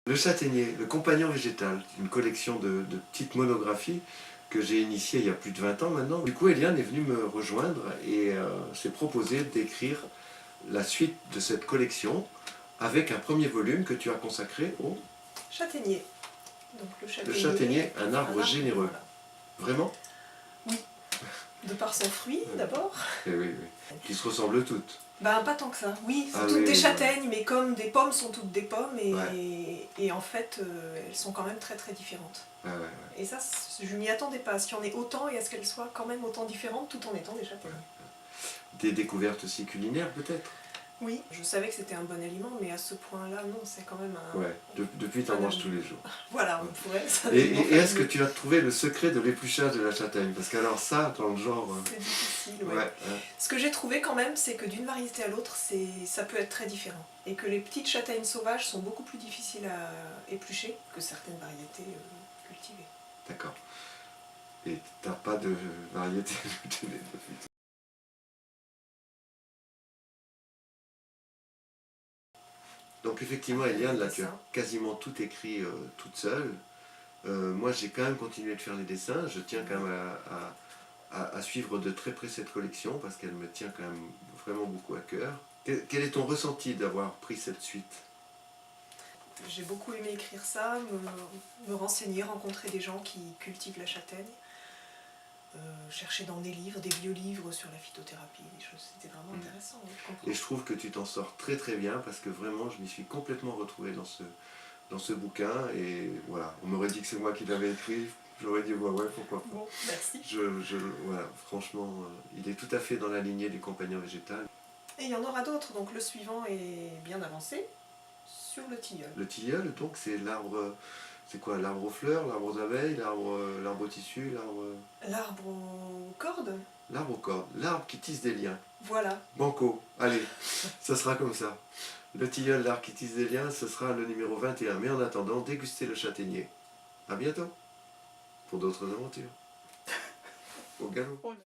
Le châtaignier, le compagnon végétal, une collection de petites monographies que j'ai initiée il y a plus de 20 ans maintenant. Du coup, Eliane est venue me rejoindre et s'est proposé d'écrire la suite de cette collection avec un premier volume que tu as consacré au châtaignier. Donc le châtaignier, un arbre généreux. Voilà. Vraiment? Oui. De par son fruit, d'abord. Oui, oui, oui. Qui se ressemblent toutes. Ben, pas tant que ça. Oui, c'est Ah, toutes oui, des oui, châtaignes, mais comme des pommes sont toutes des pommes, ouais. et en fait, elles sont quand même très très différentes. Ouais, ouais, ouais. Et ça, je m'y attendais pas, à ce qu'il y en ait autant et à ce qu'elles soient quand même autant différentes tout en étant des châtaignes. Ouais. Des découvertes aussi culinaires peut-être? Oui, je savais que c'était un bon aliment, mais à ce point-là, non, c'est quand même un... Ouais, depuis tu en manges tous les jours. Voilà, on pourrait... Et est-ce que tu as trouvé le secret de l'épluchage de la châtaigne? Parce qu'alors ça, dans le genre... C'est difficile, ouais. Ouais. Ce que j'ai trouvé quand même, c'est que d'une variété à l'autre, ça peut être très différent. Et que les petites châtaignes sauvages sont beaucoup plus difficiles à éplucher que certaines variétés cultivées. D'accord. Et t'as pas de variété cultivée? Donc effectivement, Eliane, là tu as quasiment tout écrit toute seule. Moi j'ai quand même continué de faire les dessins, je tiens quand même à suivre de très près cette collection parce qu'elle me tient quand même vraiment beaucoup à cœur. Quel est ton ressenti d'avoir pris cette suite? J'ai beaucoup aimé écrire ça, me renseigner, rencontrer des gens qui cultivent la châtaigne, chercher dans des livres, des vieux livres sur la phytothérapie, des choses, c'était vraiment intéressant. Et je trouve que tu t'en sors très très bien parce que vraiment je m'y suis complètement retrouvé dans ce bouquin et voilà, on m'aurait dit que c'est moi qui l'avais écrit, j'aurais dit ouais, pourquoi pas. Bon, merci. Voilà, franchement, il est tout à fait dans la lignée du compagnon végétal. Et il y en aura d'autres, donc le suivant est bien avancé sur le tilleul. Le tilleul, donc c'est l'arbre, c'est quoi? L'arbre aux fleurs, l'arbre aux abeilles, l'arbre au tissu, l'arbre... L'arbre aux cordes. L'arbre aux cordes, l'arbre qui tisse des liens. Voilà. Banco, allez, ça sera comme ça. Le tilleul, l'arbre qui tisse des liens, ce sera le numéro 21. Mais en attendant, dégustez le châtaignier. A bientôt pour d'autres aventures. Au galop.